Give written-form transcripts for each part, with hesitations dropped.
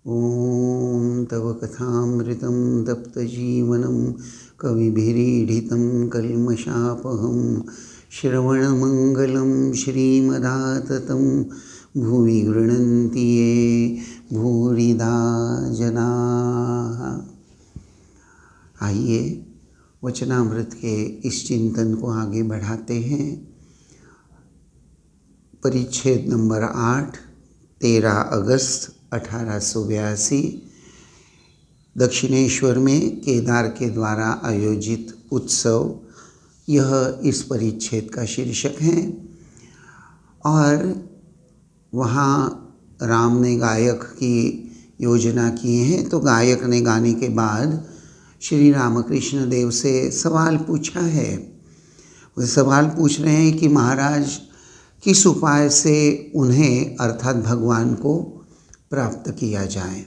ॐ तव कथामृतं तप्तजीवनं कविभिरीडितं कल्मषापहं श्रवणमङ्गलं श्रीमदाततं भुवि गृह्णन्ति ये भूरिदा जनाः। आइए वचनामृत के इस चिंतन को आगे बढ़ाते हैं। परिच्छेद नंबर 8, 13 अगस्त 1882 दक्षिणेश्वर में केदार के द्वारा आयोजित उत्सव, यह इस परिच्छेद का शीर्षक है। और वहाँ राम ने गायक की योजना की है, तो गायक ने गाने के बाद श्री रामकृष्ण देव से सवाल पूछा है। वे सवाल पूछ रहे हैं कि महाराज किस उपाय से उन्हें अर्थात भगवान को प्राप्त किया जाए।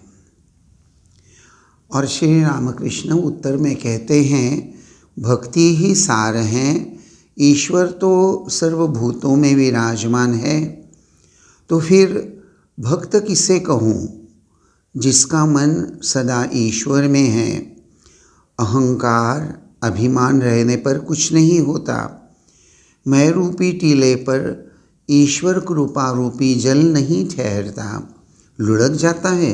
और श्री रामकृष्ण उत्तर में कहते हैं, भक्ति ही सार है, ईश्वर तो सर्वभूतों में विराजमान है, तो फिर भक्त किसे कहूँ जिसका मन सदा ईश्वर में है। अहंकार अभिमान रहने पर कुछ नहीं होता। मैं रूपी टीले पर ईश्वर कृपा रूपी जल नहीं ठहरता, लुढ़क जाता है।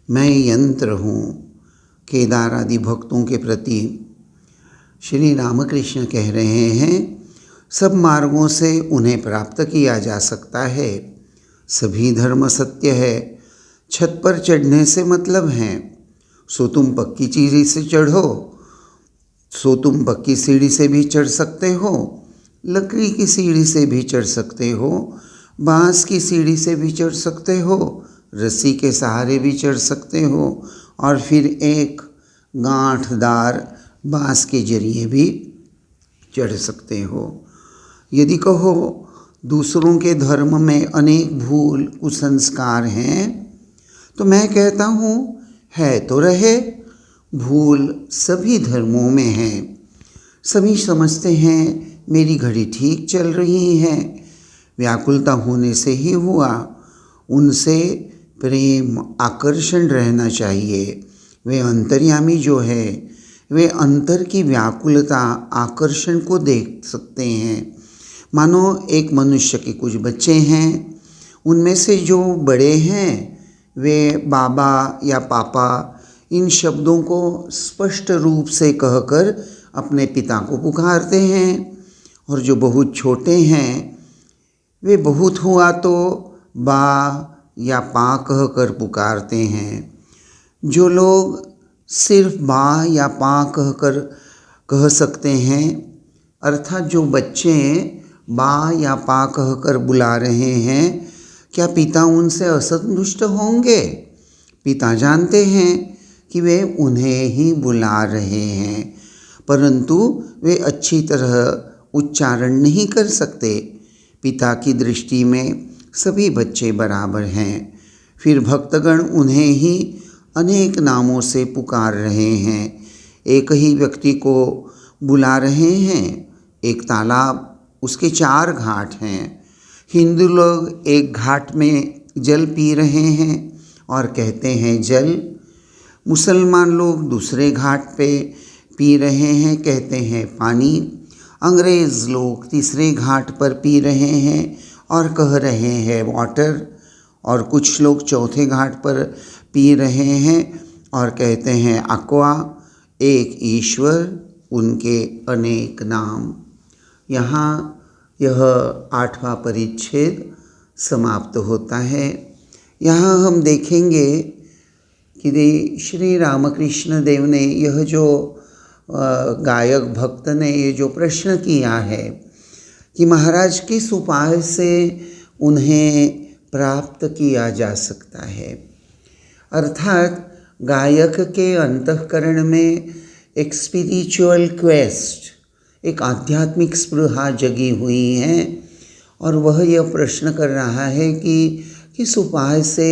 मैं यंत्र हूँ। केदार आदि भक्तों के प्रति श्री रामकृष्ण कह रहे हैं, सब मार्गों से उन्हें प्राप्त किया जा सकता है। सभी धर्म सत्य है। छत पर चढ़ने से मतलब है, सो तुम पक्की सीढ़ी से चढ़ो, सो तुम पक्की सीढ़ी से भी चढ़ सकते हो, लकड़ी की सीढ़ी से भी चढ़ सकते हो, बांस की सीढ़ी से भी चढ़ सकते हो, रस्सी के सहारे भी चढ़ सकते हो, और फिर एक गांठदार बांस के जरिए भी चढ़ सकते हो। यदि कहो दूसरों के धर्म में अनेक भूल कुसंस्कार हैं, तो मैं कहता हूँ है तो रहे। भूल सभी धर्मों में है। सभी समझते हैं मेरी घड़ी ठीक चल रही है, व्याकुलता होने से ही हुआ। उनसे प्रेम आकर्षण रहना चाहिए। वे अंतर्यामी जो है, वे अंतर की व्याकुलता आकर्षण को देख सकते हैं। मानो एक मनुष्य के कुछ बच्चे हैं, उनमें से जो बड़े हैं वे बाबा या पापा इन शब्दों को स्पष्ट रूप से कहकर अपने पिता को पुकारते हैं, और जो बहुत छोटे हैं वे बहुत हुआ तो बा या पा कहकर पुकारते हैं। जो लोग सिर्फ बा या पा कहकर कह सकते हैं, अर्थात जो बच्चे बा या पा कहकर बुला रहे हैं, क्या पिता उनसे असंतुष्ट होंगे? पिता जानते हैं कि वे उन्हें ही बुला रहे हैं, परंतु वे अच्छी तरह उच्चारण नहीं कर सकते। पिता की दृष्टि में सभी बच्चे बराबर हैं। फिर भक्तगण उन्हें ही अनेक नामों से पुकार रहे हैं, एक ही व्यक्ति को बुला रहे हैं। एक तालाब, उसके 4 घाट हैं। हिंदू लोग एक घाट में जल पी रहे हैं और कहते हैं जल। मुसलमान लोग दूसरे घाट पे पी रहे हैं, कहते हैं पानी। अंग्रेज़ लोग तीसरे घाट पर पी रहे हैं और कह रहे हैं वाटर। और कुछ लोग चौथे घाट पर पी रहे हैं और कहते हैं अक्वा। एक ईश्वर, उनके अनेक नाम। यहाँ यह 8वां परिच्छेद समाप्त होता है। यहाँ हम देखेंगे कि श्री रामकृष्ण देव ने यह जो गायक भक्त ने ये जो प्रश्न किया है कि महाराज किस उपाय से उन्हें प्राप्त किया जा सकता है, अर्थात गायक के अंतःकरण में एक स्पिरिचुअल क्वेस्ट, एक आध्यात्मिक स्पृहा जगी हुई है, और वह यह प्रश्न कर रहा है कि किस उपाय से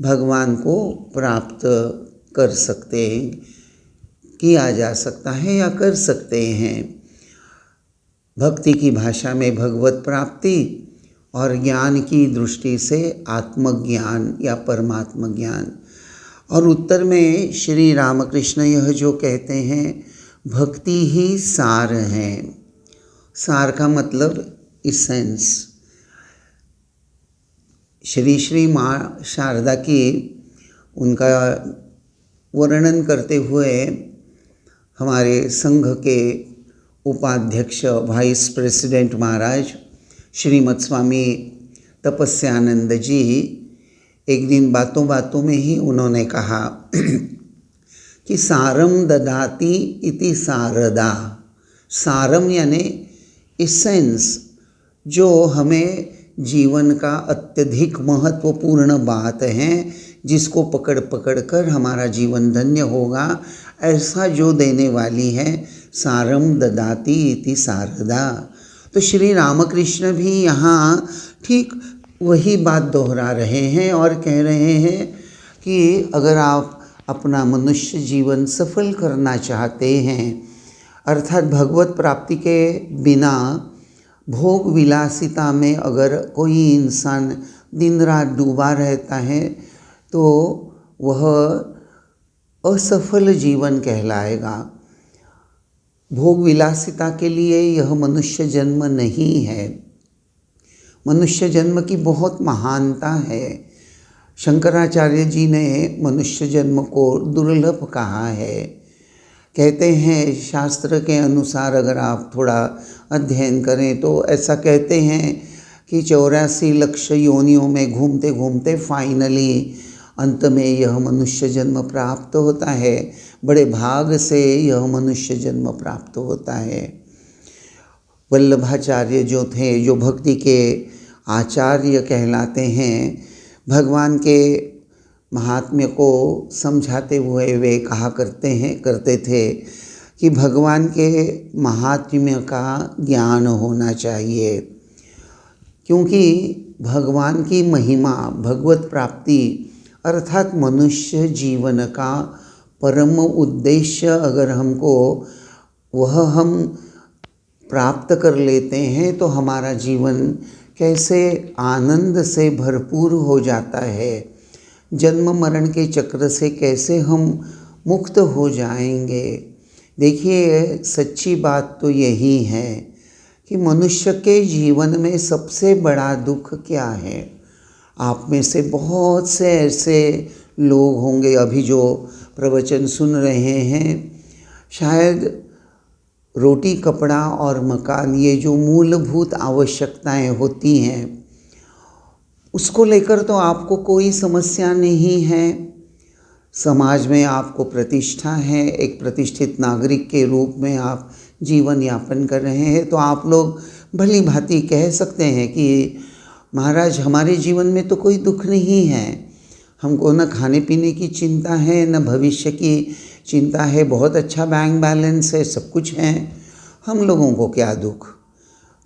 भगवान को प्राप्त कर सकते हैं, किया जा सकता है या कर सकते हैं। भक्ति की भाषा में भगवत प्राप्ति और ज्ञान की दृष्टि से आत्मज्ञान या परमात्म ज्ञान। और उत्तर में श्री रामकृष्ण यह जो कहते हैं, भक्ति ही सार है। सार का मतलब इसेंस। श्री श्री माँ शारदा की उनका वर्णन करते हुए हमारे संघ के उपाध्यक्ष वाइस प्रेसिडेंट महाराज श्रीमद स्वामी तपस्यानंद जी एक दिन बातों बातों में ही उन्होंने कहा कि सारम ददाति इति सारदा। सारम यानी इसेंस, जो हमें जीवन का अत्यधिक महत्वपूर्ण बात है, जिसको पकड़ पकड़ कर हमारा जीवन धन्य होगा, ऐसा जो देने वाली है, सारम ददाति इति सारदा। तो श्री रामकृष्ण भी यहाँ ठीक वही बात दोहरा रहे हैं और कह रहे हैं कि अगर आप अपना मनुष्य जीवन सफल करना चाहते हैं, अर्थात भगवत प्राप्ति के बिना भोग विलासिता में अगर कोई इंसान दिन रात डूबा रहता है तो वह असफल जीवन कहलाएगा। भोग विलासिता के लिए यह मनुष्य जन्म नहीं है। मनुष्य जन्म की बहुत महानता है। शंकराचार्य जी ने मनुष्य जन्म को दुर्लभ कहा है। कहते हैं शास्त्र के अनुसार अगर आप थोड़ा अध्ययन करें तो ऐसा कहते हैं कि 84 लाख योनियों में घूमते घूमते फाइनली अंत में यह मनुष्य जन्म प्राप्त होता है। बड़े भाग से यह मनुष्य जन्म प्राप्त होता है। वल्लभाचार्य जो थे, जो भक्ति के आचार्य कहलाते हैं, भगवान के महात्म्य को समझाते हुए वे कहा करते थे कि भगवान के महात्म्य का ज्ञान होना चाहिए, क्योंकि भगवान की महिमा, भगवत प्राप्ति अर्थात मनुष्य जीवन का परम उद्देश्य अगर हमको वह हम प्राप्त कर लेते हैं तो हमारा जीवन कैसे आनंद से भरपूर हो जाता है। जन्म मरण के चक्र से कैसे हम मुक्त हो जाएंगे। देखिए, सच्ची बात तो यही है कि मनुष्य के जीवन में सबसे बड़ा दुख क्या है। आप में से बहुत से ऐसे लोग होंगे अभी जो प्रवचन सुन रहे हैं, शायद रोटी, कपड़ा और मकान, ये जो मूलभूत आवश्यकताएं होती हैं, उसको लेकर तो आपको कोई समस्या नहीं है। समाज में आपको प्रतिष्ठा है, एक प्रतिष्ठित नागरिक के रूप में आप जीवन यापन कर रहे हैं, तो आप लोग भली भांति कह सकते हैं कि महाराज हमारे जीवन में तो कोई दुख नहीं है, हमको न खाने पीने की चिंता है, न भविष्य की चिंता है, बहुत अच्छा बैंक बैलेंस है, सब कुछ है, हम लोगों को क्या दुख।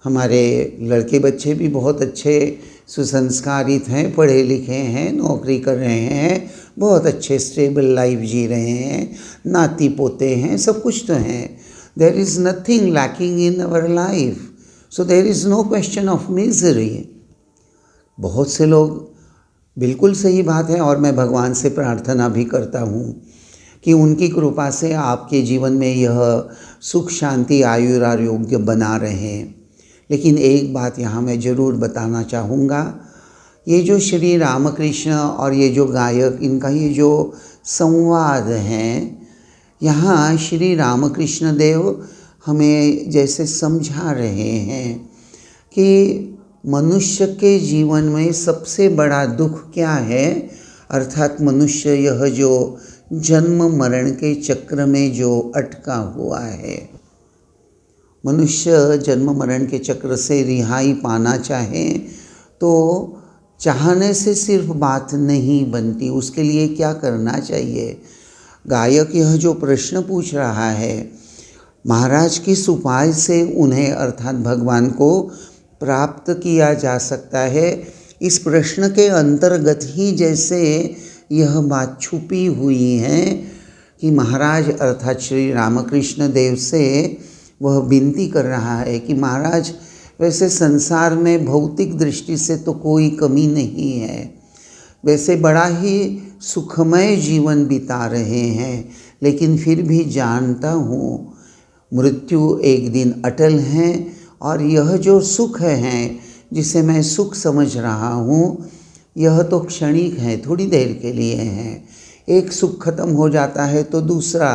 हमारे लड़के बच्चे भी बहुत अच्छे सुसंस्कारित हैं, पढ़े लिखे हैं, नौकरी कर रहे हैं, बहुत अच्छे स्टेबल लाइफ जी रहे हैं, नाती पोते हैं, सब कुछ तो हैं। There is nothing lacking in our life, so there is no question of misery. बहुत से लोग, बिल्कुल सही बात है, और मैं भगवान से प्रार्थना भी करता हूँ कि उनकी कृपा से आपके जीवन में यह सुख शांति आयुरारोग्य बना रहे। लेकिन एक बात यहाँ मैं ज़रूर बताना चाहूँगा, ये जो श्री रामकृष्ण और ये जो गायक, इनका ये जो संवाद है, यहाँ श्री रामकृष्ण देव हमें जैसे समझा रहे हैं कि मनुष्य के जीवन में सबसे बड़ा दुख क्या है, अर्थात मनुष्य यह जो जन्म मरण के चक्र में जो अटका हुआ है। मनुष्य जन्म मरण के चक्र से रिहाई पाना चाहे तो चाहने से सिर्फ बात नहीं बनती, उसके लिए क्या करना चाहिए। गायक यह जो प्रश्न पूछ रहा है, महाराज किस उपाय से उन्हें अर्थात भगवान को प्राप्त किया जा सकता है, इस प्रश्न के अंतर्गत ही जैसे यह बात छुपी हुई है कि महाराज अर्थात श्री रामकृष्ण देव से वह विनती कर रहा है कि महाराज वैसे संसार में भौतिक दृष्टि से तो कोई कमी नहीं है, वैसे बड़ा ही सुखमय जीवन बिता रहे हैं, लेकिन फिर भी जानता हूँ मृत्यु एक दिन अटल है और यह जो सुख है जिसे मैं सुख समझ रहा हूँ यह तो क्षणिक है, थोड़ी देर के लिए है। एक सुख खत्म हो जाता है तो दूसरा,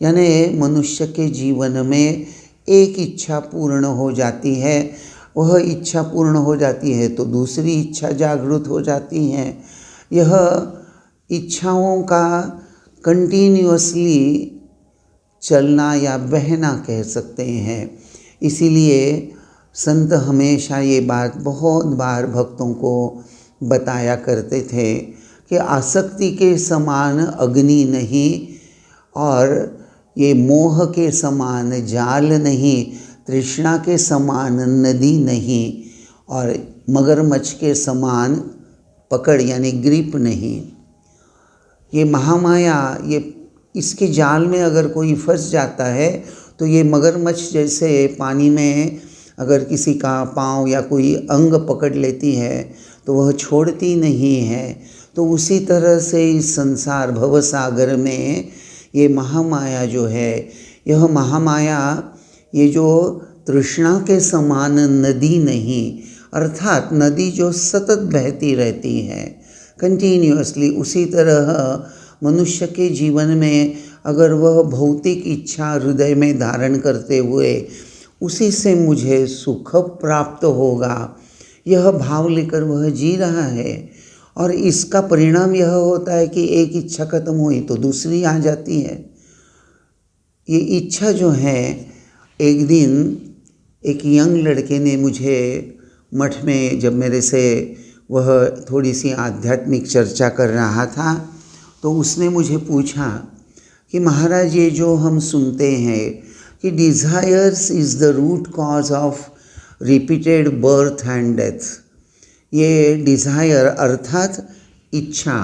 यानी मनुष्य के जीवन में एक इच्छा पूर्ण हो जाती है, वह इच्छा पूर्ण हो जाती है तो दूसरी इच्छा जागृत हो जाती है। यह इच्छाओं का कंटिन्यूअसली चलना या बहना कह सकते हैं। इसीलिए संत हमेशा ये बात बहुत बार भक्तों को बताया करते थे कि आसक्ति के समान अग्नि नहीं और ये मोह के समान जाल नहीं, तृष्णा के समान नदी नहीं और मगरमच्छ के समान पकड़ यानी ग्रिप नहीं। ये महामाया, ये इसके जाल में अगर कोई फंस जाता है तो ये मगरमच्छ जैसे पानी में अगर किसी का पाँव या कोई अंग पकड़ लेती है तो वह छोड़ती नहीं है। तो उसी तरह से इस संसार भवसागर में ये महामाया जो है, यह महामाया ये जो तृष्णा के समान नदी नहीं, अर्थात नदी जो सतत बहती रहती है कंटिन्यूअसली, उसी तरह मनुष्य के जीवन में अगर वह भौतिक इच्छा हृदय में धारण करते हुए उसी से मुझे सुख प्राप्त होगा, यह भाव लेकर वह जी रहा है और इसका परिणाम यह होता है कि एक इच्छा खत्म हुई तो दूसरी आ जाती है। ये इच्छा जो है, एक दिन एक यंग लड़के ने मुझे मठ में, जब मेरे से वह थोड़ी सी आध्यात्मिक चर्चा कर रहा था, तो उसने मुझे पूछा कि महाराज ये जो हम सुनते हैं कि desires is the root cause of repeated birth and death, ये डिज़ायर अर्थात इच्छा,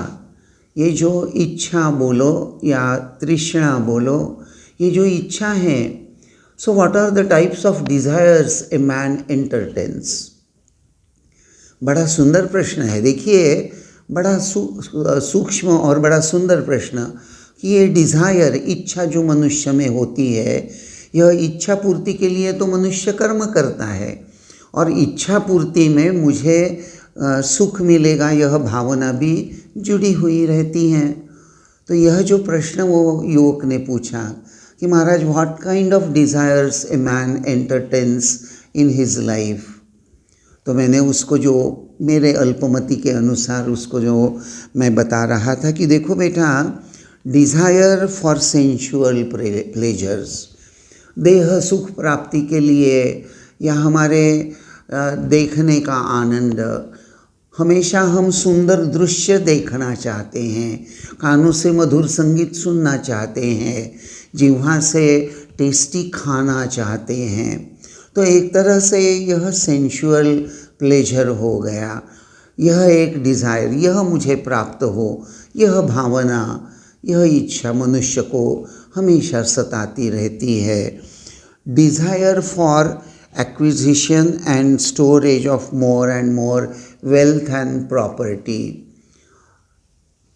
ये जो इच्छा बोलो या तृष्णा बोलो, ये जो इच्छा है, so what are the types of desires a man entertains. बड़ा सुंदर प्रश्न है। देखिए, बड़ा सूक्ष्म और बड़ा सुंदर प्रश्न कि ये डिज़ायर, इच्छा जो मनुष्य में होती है, यह इच्छा पूर्ति के लिए तो मनुष्य कर्म करता है और इच्छा पूर्ति में मुझे सुख मिलेगा, यह भावना भी जुड़ी हुई रहती है। तो यह जो प्रश्न वो युवक ने पूछा कि महाराज what kind of desires a man entertains in his life, तो मैंने उसको जो मेरे अल्पमति के अनुसार उसको जो मैं बता रहा था कि देखो बेटा, डिज़ायर फॉर सेंशुअल प्लेजर्स, देह सुख प्राप्ति के लिए या हमारे देखने का आनंद, हमेशा हम सुंदर दृश्य देखना चाहते हैं, कानों से मधुर संगीत सुनना चाहते हैं, जिह्वा से टेस्टी खाना चाहते हैं। तो एक तरह से यह सेंशुअल प्लेजर हो गया, यह एक डिज़ायर, यह मुझे प्राप्त हो, यह भावना, यह इच्छा मनुष्य को हमेशा सताती रहती है। Desire for acquisition and storage of more and more wealth and property,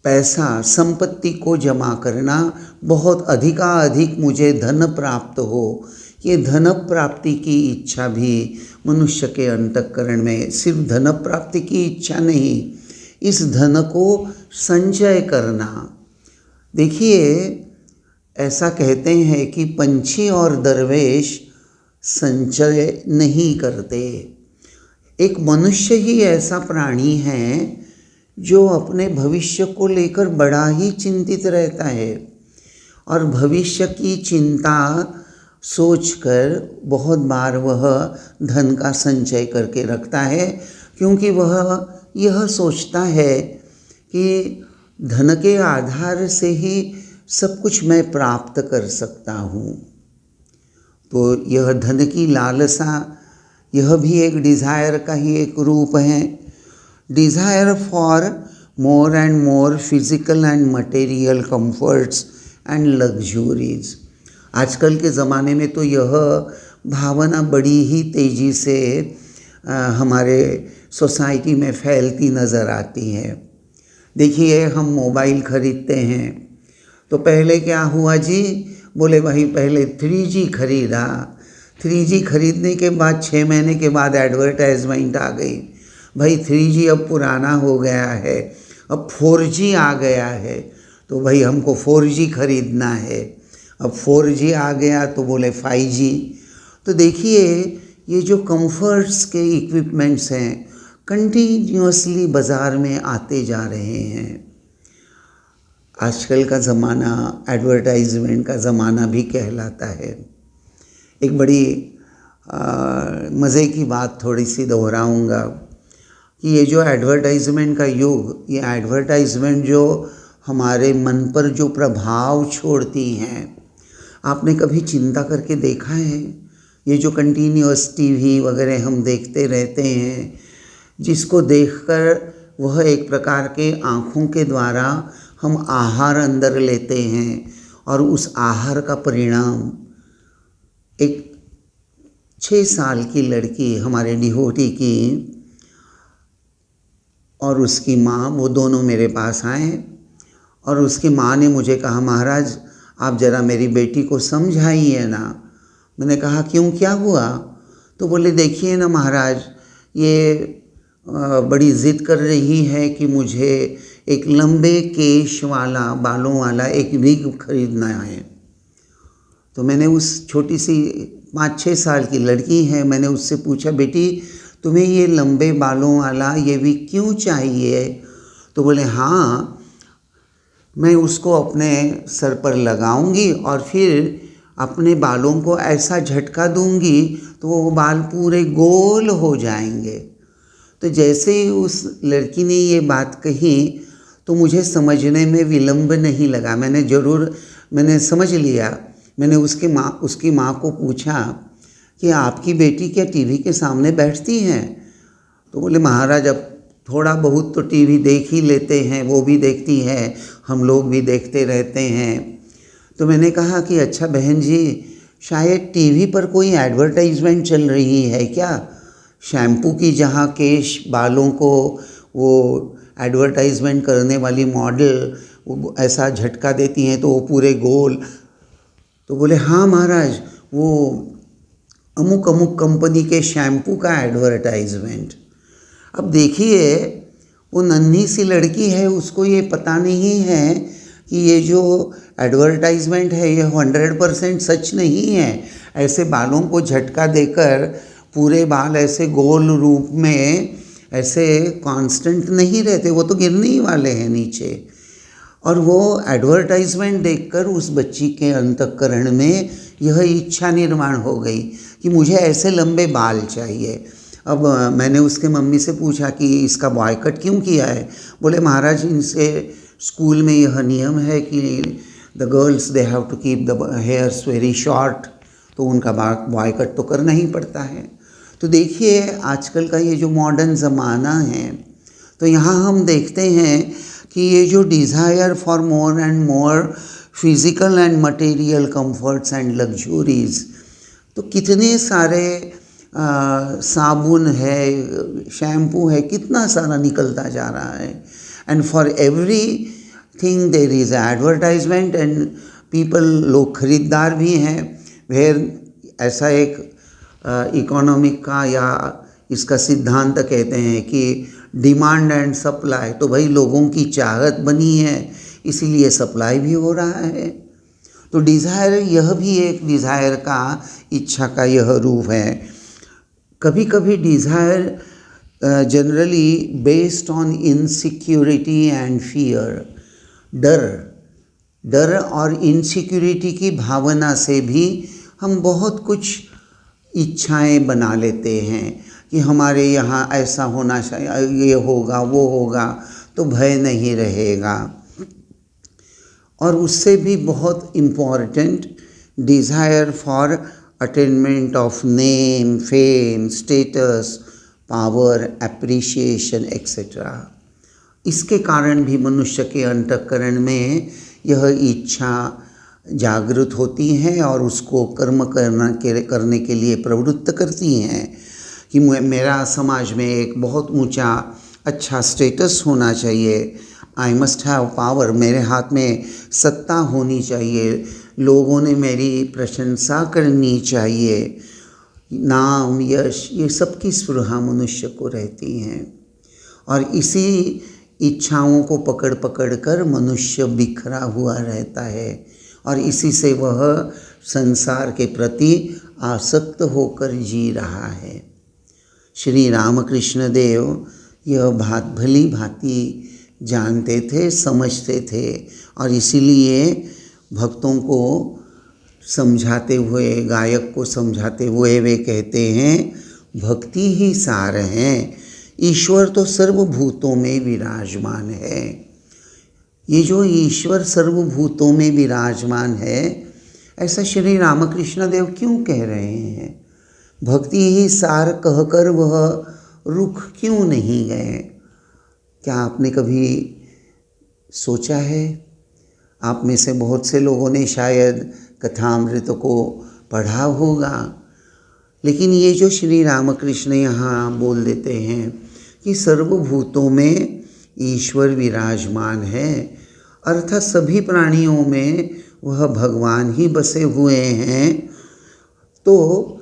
पैसा संपत्ति को जमा करना, बहुत अधिकाधिक मुझे धन प्राप्त हो, ये धन प्राप्ति की इच्छा भी मनुष्य के अंतःकरण में, सिर्फ धन प्राप्ति की इच्छा नहीं, इस धन को संचय करना। देखिए, ऐसा कहते हैं कि पंछी और दरवेश संचय नहीं करते। एक मनुष्य ही ऐसा प्राणी है जो अपने भविष्य को लेकर बड़ा ही चिंतित रहता है और भविष्य की चिंता सोचकर बहुत बार वह धन का संचय करके रखता है, क्योंकि वह यह सोचता है कि धन के आधार से ही सब कुछ मैं प्राप्त कर सकता हूँ। तो यह धन की लालसा, यह भी एक डिज़ायर का ही एक रूप है। Desire for more and more physical and material comforts and luxuries. आजकल के ज़माने में तो यह भावना बड़ी ही तेज़ी से हमारे सोसाइटी में फैलती नज़र आती है। देखिए, हम मोबाइल ख़रीदते हैं तो पहले क्या हुआ जी, बोले भाई पहले 3G खरीदा, 3G खरीदने के बाद 6 महीने के बाद एडवर्टाइजमेंट आ गई, भाई 3G अब पुराना हो गया है, अब 4G आ गया है, तो भाई हमको 4G खरीदना है। अब 4G आ गया तो बोले 5G। तो देखिए, ये जो कंफर्ट्स के इक्विपमेंट्स हैं कंटिन्यूअसली बाज़ार में आते जा रहे हैं। आजकल का ज़माना एडवर्टाइजमेंट का ज़माना भी कहलाता है। एक बड़ी मज़े की बात थोड़ी सी दोहराऊंगा कि ये जो एडवर्टाइजमेंट का युग, ये एडवर्टाइजमेंट जो हमारे मन पर जो प्रभाव छोड़ती हैं, आपने कभी चिंता करके देखा है? ये जो कंटिन्यूअस टीवी वगैरह हम देखते रहते हैं, जिसको देखकर वह एक प्रकार के आँखों के द्वारा हम आहार अंदर लेते हैं और उस आहार का परिणाम एक 6 साल की लड़की हमारे डिहोटी की और उसकी माँ, वो दोनों मेरे पास आए और उसकी माँ ने मुझे कहा, महाराज आप ज़रा मेरी बेटी को समझाइए ना। मैंने कहा क्यों, क्या हुआ? तो बोले देखिए ना महाराज, ये बड़ी ज़िद कर रही है कि मुझे एक लंबे केश वाला, बालों वाला एक विग खरीदना है। तो मैंने उस छोटी सी 5-6 साल की लड़की है, मैंने उससे पूछा, बेटी तुम्हें ये लंबे बालों वाला ये विग क्यों चाहिए? तो बोले हाँ, मैं उसको अपने सर पर लगाऊंगी और फिर अपने बालों को ऐसा झटका दूंगी तो वो बाल पूरे गोल हो जाएंगे। तो जैसे ही उस लड़की ने ये बात कही तो मुझे समझने में विलंब नहीं लगा, मैंने समझ लिया। मैंने उसकी माँ को पूछा कि आपकी बेटी क्या टीवी के सामने बैठती हैं? तो बोले महाराज अब थोड़ा बहुत तो टीवी देख ही लेते हैं, वो भी देखती है, हम लोग भी देखते रहते हैं। तो मैंने कहा कि अच्छा बहन जी, शायद टीवी पर कोई एडवर्टाइजमेंट चल रही है क्या? शैम्पू की जहाँ केश बालों को वो एडवर्टाइजमेंट करने वाली मॉडल वो ऐसा झटका देती हैं तो वो पूरे गोल। तो बोले हाँ महाराज, वो अमुक अमुक कंपनी के शैम्पू का एडवर्टाइजमेंट। अब देखिए, वो नन्ही सी लड़की है, उसको ये पता नहीं है कि ये जो एडवर्टाइजमेंट है ये 100% सच नहीं है। ऐसे बालों को झटका देकर पूरे बाल ऐसे गोल रूप में ऐसे कांस्टेंट नहीं रहते, वो तो गिरने ही वाले हैं नीचे। और वो एडवर्टाइजमेंट देखकर उस बच्ची के अंतःकरण में यह इच्छा निर्माण हो गई कि मुझे ऐसे लंबे बाल चाहिए। अब मैंने उसके मम्मी से पूछा कि इसका बॉयकट क्यों किया है? बोले महाराज इनसे स्कूल में यह नियम है कि the girls they have to keep the hairs very short, तो उनका बॉयकट तो करना ही पड़ता है। तो देखिए, आजकल का ये जो मॉडर्न ज़माना है, तो यहाँ हम देखते हैं कि ये जो desire for more and more physical and material comforts and luxuries, तो कितने सारे साबुन है, शैम्पू है, कितना सारा निकलता जा रहा है। And for everything there is advertisement and people, लोग खरीदार भी हैं। फिर ऐसा एक इकोनॉमिक का या इसका सिद्धांत कहते हैं कि डिमांड एंड सप्लाई, तो भाई लोगों की चाहत बनी है इसीलिए सप्लाई भी हो रहा है। तो डिज़ायर, यह भी एक डिज़ायर का, इच्छा का यह रूप है। कभी कभी desire generally based on insecurity and fear, डर और इनसिक्योरिटी की भावना से भी हम बहुत कुछ इच्छाएं बना लेते हैं कि हमारे यहाँ ऐसा होना चाहिए, ये होगा वो होगा तो भय नहीं रहेगा। और उससे भी बहुत important, desire for attainment of name, fame, status, power, appreciation etcetera. इसके कारण भी मनुष्य के अंतःकरण में यह इच्छा जागृत होती हैं और उसको कर्म करने के लिए प्रवृत्त करती हैं कि मेरा समाज में एक बहुत ऊंचा अच्छा स्टेटस होना चाहिए, आई मस्ट हैव पावर, मेरे हाथ में सत्ता होनी चाहिए, लोगों ने मेरी प्रशंसा करनी चाहिए, नाम यश ये सब की स्पृहा मनुष्य को रहती हैं। और इसी इच्छाओं को पकड़ पकड़ कर मनुष्य बिखरा हुआ रहता है और इसी से वह संसार के प्रति आसक्त होकर जी रहा है। श्री रामकृष्ण देव यह भली भांति जानते थे, समझते थे और इसीलिए भक्तों को समझाते हुए, गायक को समझाते हुए वे कहते हैं, भक्ति ही सार है, ईश्वर तो सर्वभूतों में विराजमान है। ये जो ईश्वर सर्वभूतों में विराजमान है, ऐसा श्री रामकृष्ण देव क्यों कह रहे हैं? भक्ति ही सार कहकर वह रुख क्यों नहीं गए? क्या आपने कभी सोचा है? आप में से बहुत से लोगों ने शायद कथामृत को पढ़ा होगा, लेकिन ये जो श्री रामकृष्ण यहाँ बोल देते हैं कि सर्वभूतों में ईश्वर विराजमान है, अर्थात सभी प्राणियों में वह भगवान ही बसे हुए हैं, तो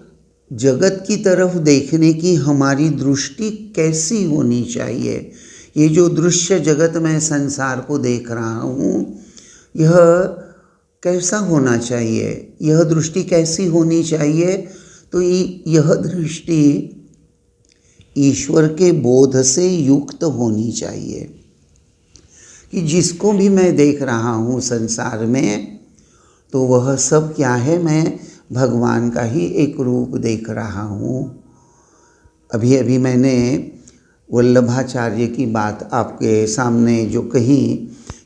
जगत की तरफ देखने की हमारी दृष्टि कैसी होनी चाहिए? ये जो दृश्य जगत में संसार को देख रहा हूँ, यह कैसा होना चाहिए? यह दृष्टि कैसी होनी चाहिए? तो यह दृष्टि ईश्वर के बोध से युक्त होनी चाहिए कि जिसको भी मैं देख रहा हूँ संसार में, तो वह सब क्या है? मैं भगवान का ही एक रूप देख रहा हूँ। अभी अभी मैंने वल्लभाचार्य की बात आपके सामने जो कही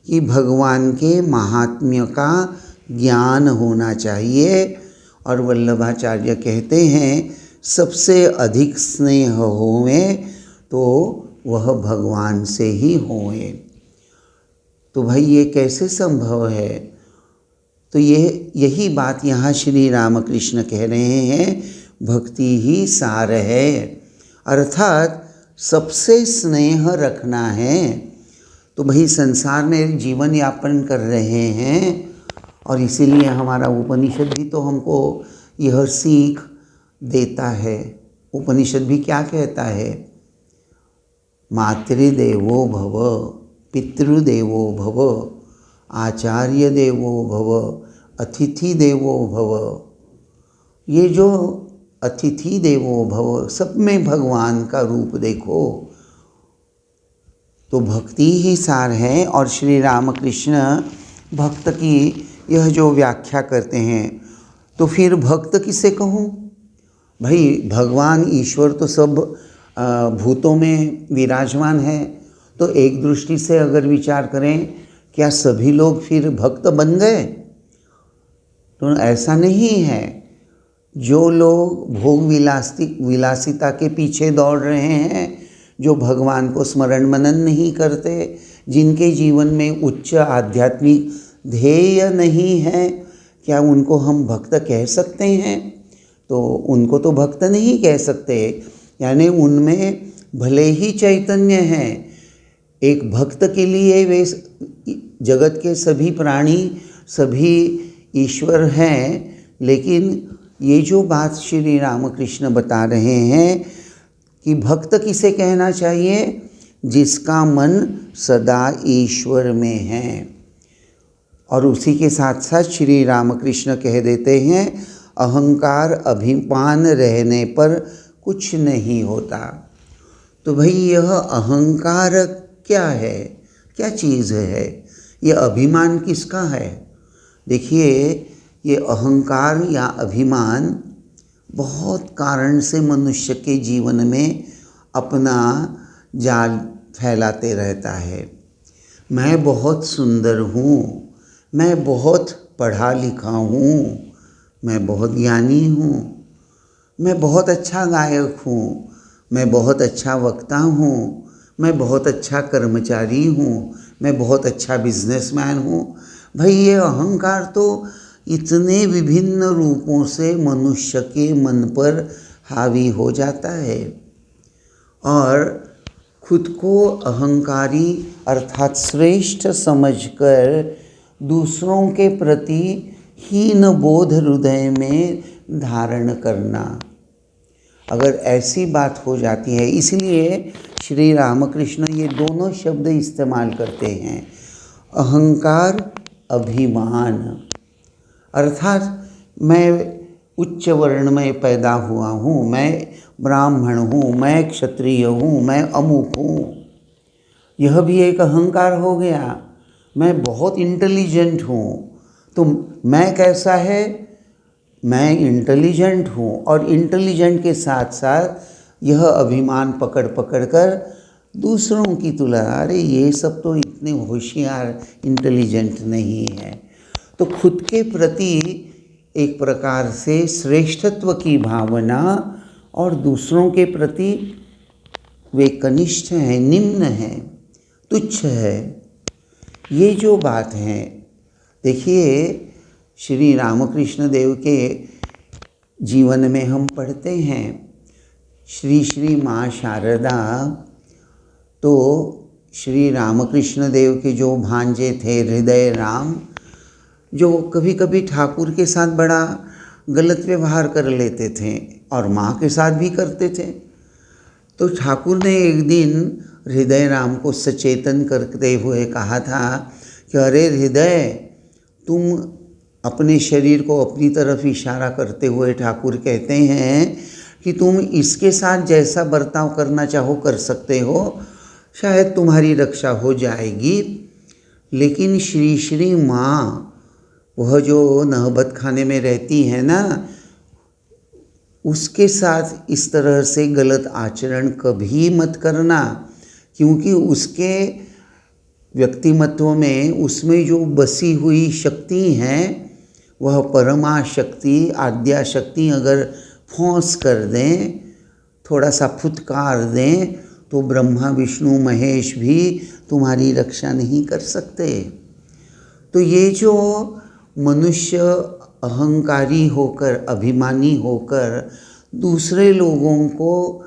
कि भगवान के महात्म्य का ज्ञान होना चाहिए, और वल्लभाचार्य कहते हैं सबसे अधिक स्नेह होवे तो वह भगवान से ही होवे। तो भाई ये कैसे संभव है? तो यही बात यहाँ श्री रामकृष्ण कह रहे हैं, भक्ति ही सार है, अर्थात सबसे स्नेह रखना है। तो भाई संसार में जीवन यापन कर रहे हैं और इसीलिए हमारा उपनिषद भी तो हमको यह सीख देता है। उपनिषद भी क्या कहता है? मातृदेवो भव, पितृदेवो भव, आचार्य देवो भव, अतिथि देवो भव। ये जो अतिथि देवो भव, सब में भगवान का रूप देखो, तो भक्ति ही सार है। और श्री रामकृष्ण भक्त की यह जो व्याख्या करते हैं, तो फिर भक्त किसे कहूँ? भाई भगवान ईश्वर तो सब भूतों में विराजमान है, तो एक दृष्टि से अगर विचार करें, क्या सभी लोग फिर भक्त बन गए? तो ऐसा नहीं है। जो लोग भोग विलासिता के पीछे दौड़ रहे हैं, जो भगवान को स्मरण मनन नहीं करते, जिनके जीवन में उच्च आध्यात्मिक ध्येय नहीं है, क्या उनको हम भक्त कह सकते हैं? तो उनको तो भक्त नहीं कह सकते। यानी उनमें भले ही चैतन्य है, एक भक्त के लिए वे जगत के सभी प्राणी, सभी ईश्वर हैं, लेकिन ये जो बात श्री रामकृष्ण बता रहे हैं कि भक्त किसे कहना चाहिए? जिसका मन सदा ईश्वर में है। और उसी के साथ साथ श्री रामकृष्ण कह देते हैं, अहंकार अभिमान रहने पर कुछ नहीं होता। तो भाई यह अहंकार क्या है? क्या चीज़ है? ये अभिमान किसका है? देखिए, ये अहंकार या अभिमान बहुत कारण से मनुष्य के जीवन में अपना जाल फैलाते रहता है। मैं बहुत सुंदर हूँ, मैं बहुत पढ़ा लिखा हूँ, मैं बहुत ज्ञानी हूँ, मैं बहुत अच्छा गायक हूँ, मैं बहुत अच्छा वक्ता हूँ, मैं बहुत अच्छा कर्मचारी हूँ, मैं बहुत अच्छा बिजनेसमैन हूँ। भाई ये अहंकार तो इतने विभिन्न रूपों से मनुष्य के मन पर हावी हो जाता है और खुद को अहंकारी अर्थात श्रेष्ठ समझकर दूसरों के प्रति हीन बोध हृदय में धारण करना, अगर ऐसी बात हो जाती है, इसलिए श्री रामकृष्ण ये दोनों शब्द इस्तेमाल करते हैं, अहंकार, अभिमान। अर्थात मैं उच्च वर्ण में पैदा हुआ हूँ, मैं ब्राह्मण हूँ, मैं क्षत्रिय हूँ, मैं अमुक हूँ, यह भी एक अहंकार हो गया। मैं बहुत इंटेलिजेंट हूँ, तो मैं कैसा है, मैं इंटेलिजेंट हूँ, और इंटेलिजेंट के साथ साथ यह अभिमान पकड़ पकड़ कर दूसरों की तुलना, अरे ये सब तो इतने होशियार इंटेलिजेंट नहीं है। तो खुद के प्रति एक प्रकार से श्रेष्ठत्व की भावना और दूसरों के प्रति वे कनिष्ठ हैं, निम्न हैं, तुच्छ है, ये जो बात है। देखिए श्री रामकृष्ण देव के जीवन में हम पढ़ते हैं, श्री श्री माँ शारदा तो श्री रामकृष्ण देव के जो भांजे थे हृदय राम, जो कभी कभी ठाकुर के साथ बड़ा गलत व्यवहार कर लेते थे और माँ के साथ भी करते थे। तो ठाकुर ने एक दिन हृदय राम को सचेतन करते हुए कहा था कि अरे हृदय, तुम अपने शरीर को अपनी तरफ इशारा करते हुए ठाकुर कहते हैं कि तुम इसके साथ जैसा बर्ताव करना चाहो कर सकते हो, शायद तुम्हारी रक्षा हो जाएगी, लेकिन श्री श्री माँ, वह जो नहबत खाने में रहती है ना, उसके साथ इस तरह से गलत आचरण कभी मत करना, क्योंकि उसके व्यक्तिमत्व में, उसमें जो बसी हुई शक्ति हैं, वह परमा शक्ति, आद्या शक्ति अगर फौंस कर दें, थोड़ा सा फुतकार दें, तो ब्रह्मा विष्णु महेश भी तुम्हारी रक्षा नहीं कर सकते। तो ये जो मनुष्य अहंकारी होकर, अभिमानी होकर दूसरे लोगों को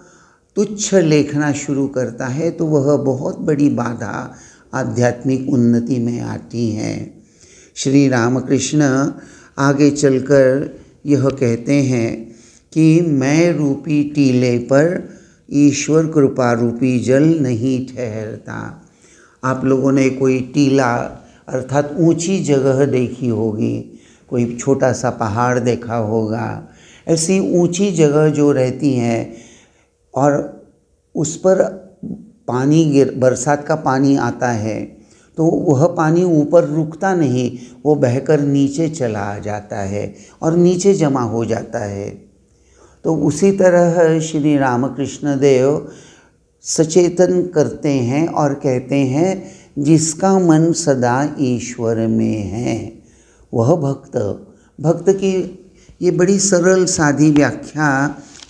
तुच्छ लेखना शुरू करता है, तो वह बहुत बड़ी बाधा आध्यात्मिक उन्नति में आती है। श्री रामकृष्ण आगे चलकर यह कहते हैं कि मैं रूपी टीले पर ईश्वर कृपा रूपी जल नहीं ठहरता। आप लोगों ने कोई टीला अर्थात ऊंची जगह देखी होगी, कोई छोटा सा पहाड़ देखा होगा, ऐसी ऊंची जगह जो रहती हैं और उस पर पानी बरसात का पानी आता है, तो वह पानी ऊपर रुकता नहीं, वो बहकर नीचे चला जाता है और नीचे जमा हो जाता है। तो उसी तरह श्री रामकृष्ण देव सचेतन करते हैं और कहते हैं, जिसका मन सदा ईश्वर में है वह भक्त। भक्त की ये बड़ी सरल सादी व्याख्या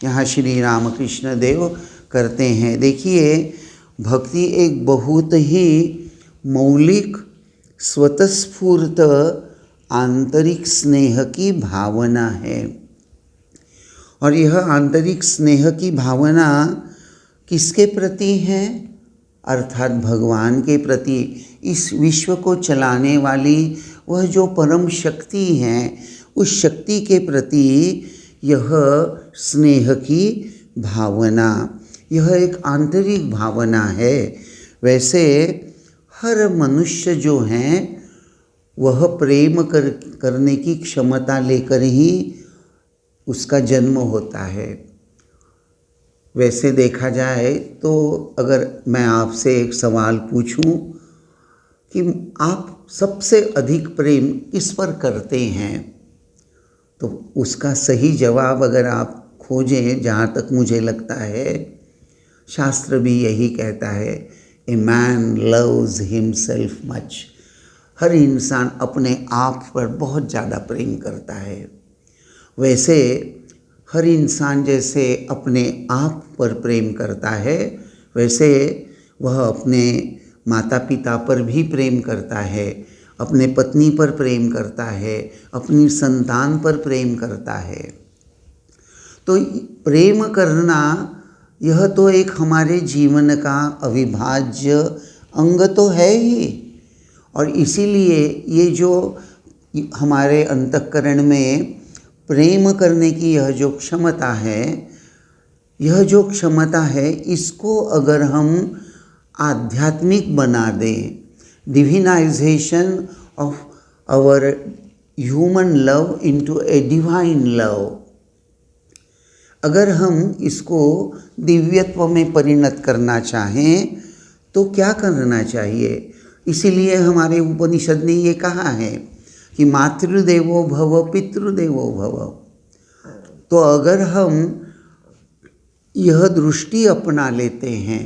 यहाँ श्री रामकृष्ण देव करते हैं। देखिए, भक्ति एक बहुत ही मौलिक, स्वतःस्फूर्त आंतरिक स्नेह की भावना है, और यह आंतरिक स्नेह की भावना किसके प्रति है? अर्थात भगवान के प्रति। इस विश्व को चलाने वाली वह जो परम शक्ति है, उस शक्ति के प्रति यह स्नेह की भावना, यह एक आंतरिक भावना है। वैसे हर मनुष्य जो हैं वह प्रेम करने की क्षमता लेकर ही उसका जन्म होता है। वैसे देखा जाए तो अगर मैं आपसे एक सवाल पूछूं कि आप सबसे अधिक प्रेम किस पर करते हैं, तो उसका सही जवाब अगर आप खोजें, जहाँ तक मुझे लगता है शास्त्र भी यही कहता है, a man loves himself much. हर इंसान अपने आप पर बहुत ज़्यादा प्रेम करता है। वैसे हर इंसान जैसे अपने आप पर प्रेम करता है, वैसे वह अपने माता पिता पर भी प्रेम करता है, अपने पत्नी पर प्रेम करता है, अपनी संतान पर प्रेम करता है। तो प्रेम करना यह तो एक हमारे जीवन का अविभाज्य अंग तो है ही, और इसीलिए ये जो हमारे अंतःकरण में प्रेम करने की यह जो क्षमता है, इसको अगर हम आध्यात्मिक बना दें, divinisation of our human love into a divine love, अगर हम इसको दिव्यत्व में परिणत करना चाहें तो क्या करना चाहिए? इसीलिए हमारे उपनिषद ने ये कहा है कि मातृदेवो भव पितृदेवो भव। तो अगर हम यह दृष्टि अपना लेते हैं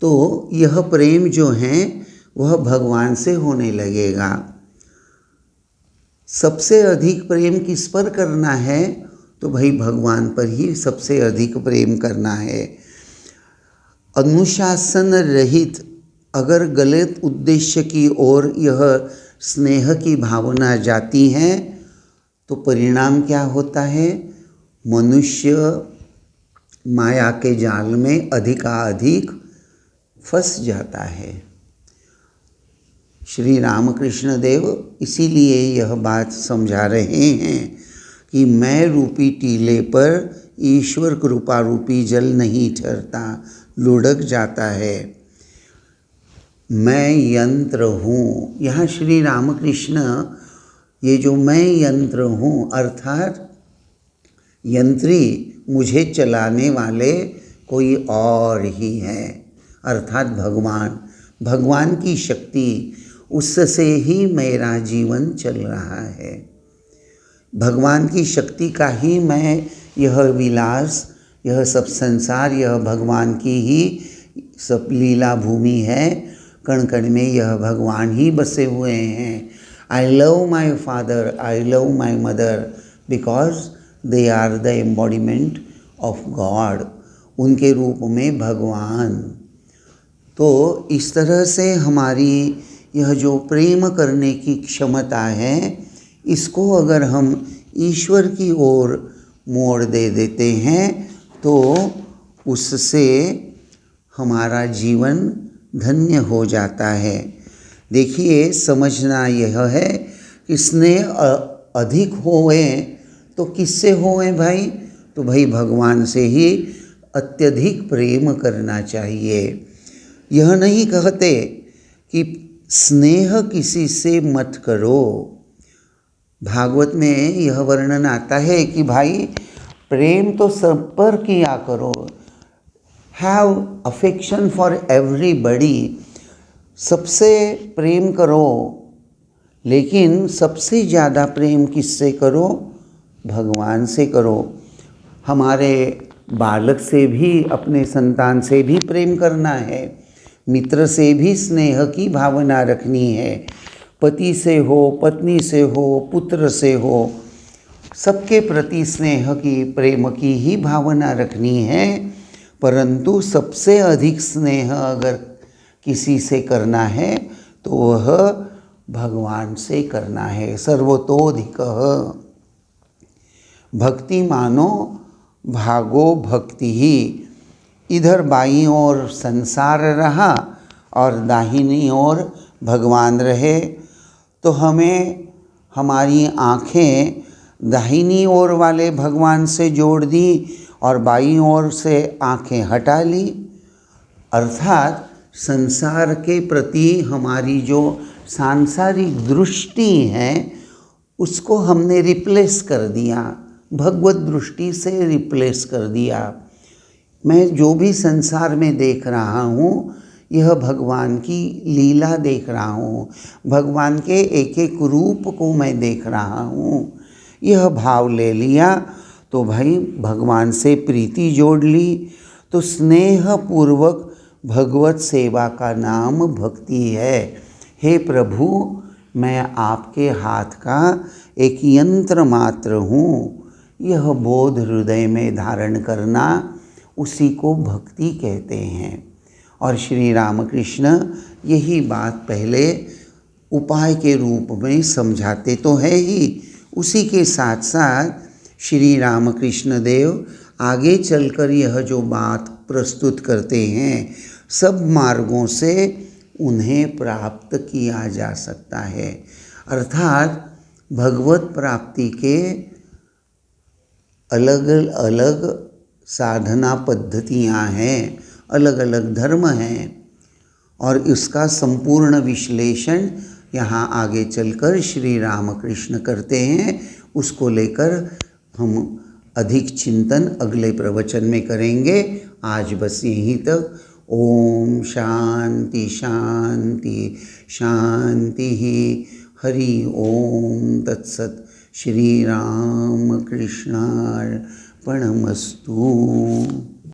तो यह प्रेम जो है वह भगवान से होने लगेगा। सबसे अधिक प्रेम किस पर करना है? तो भाई भगवान पर ही सबसे अधिक प्रेम करना है। अनुशासन रहित अगर गलत उद्देश्य की ओर यह स्नेह की भावना जाती है तो परिणाम क्या होता है? मनुष्य माया के जाल में अधिकाधिक फंस जाता है। श्री रामकृष्ण देव इसीलिए यह बात समझा रहे हैं कि मैं रूपी टीले पर ईश्वर कृपा रूपी जल नहीं ठहरता, लुढ़क जाता है। मैं यंत्र हूँ। यहाँ श्री रामकृष्ण ये जो मैं यंत्र हूँ अर्थात यंत्री मुझे चलाने वाले कोई और ही है, अर्थात भगवान की शक्ति, उससे ही मेरा जीवन चल रहा है। भगवान की शक्ति का ही मैं यह विलास, यह सब संसार, यह भगवान की ही सब लीला भूमि है। कण कण में यह भगवान ही बसे हुए हैं। I love my father, I love my mother because they are the embodiment of God. उनके रूप में भगवान। तो इस तरह से हमारी यह जो प्रेम करने की क्षमता है, इसको अगर हम ईश्वर की ओर मोड़ दे देते हैं तो उससे हमारा जीवन धन्य हो जाता है। देखिए, समझना यह है कि स्नेह अधिक होए तो किससे होए भाई? तो भाई भगवान से ही अत्यधिक प्रेम करना चाहिए। यह नहीं कहते कि स्नेह किसी से मत करो। भागवत में यह वर्णन आता है कि भाई प्रेम तो सब पर किया करो, हैव अफेक्शन फॉर एवरीबडी, सबसे प्रेम करो, लेकिन सबसे ज़्यादा प्रेम किससे करो? भगवान से करो। हमारे बालक से भी, अपने संतान से भी प्रेम करना है, मित्र से भी स्नेह की भावना रखनी है, पति से हो, पत्नी से हो, पुत्र से हो, सबके प्रति स्नेह की, प्रेम की ही भावना रखनी है। परंतु सबसे अधिक स्नेह अगर किसी से करना है तो वह भगवान से करना है। सर्वतोधिकः भक्ति मानो भागो भक्ति ही। इधर बाईं ओर संसार रहा और दाहिनी ओर भगवान रहे तो हमें हमारी आँखें दाहिनी ओर वाले भगवान से जोड़ दी और बाईं ओर से आँखें हटा ली, अर्थात संसार के प्रति हमारी जो सांसारिक दृष्टि है उसको हमने रिप्लेस कर दिया, भगवत दृष्टि से रिप्लेस कर दिया। मैं जो भी संसार में देख रहा हूँ यह भगवान की लीला देख रहा हूँ, भगवान के एक एक रूप को मैं देख रहा हूँ। यह भाव ले लिया तो भाई भगवान से प्रीति जोड़ ली, तो स्नेह पूर्वक भगवत सेवा का नाम भक्ति है। हे प्रभु, मैं आपके हाथ का एक यंत्र मात्र हूँ, यह बोध हृदय में धारण करना उसी को भक्ति कहते हैं। और श्री रामकृष्ण यही बात पहले उपाय के रूप में समझाते तो है ही, उसी के साथ साथ श्री रामकृष्ण देव आगे चलकर यह जो बात प्रस्तुत करते हैं, सब मार्गों से उन्हें प्राप्त किया जा सकता है। अर्थात भगवत प्राप्ति के अलग अलग साधना पद्धतियाँ हैं, अलग अलग धर्म हैं, और इसका संपूर्ण विश्लेषण यहाँ आगे चलकर श्री रामकृष्ण करते हैं। उसको लेकर हम अधिक चिंतन अगले प्रवचन में करेंगे। आज बस यहीं तक। ओम शांति शांति शांति। हरि ओम तत्सत। श्री राम कृष्णार्पणमस्तु।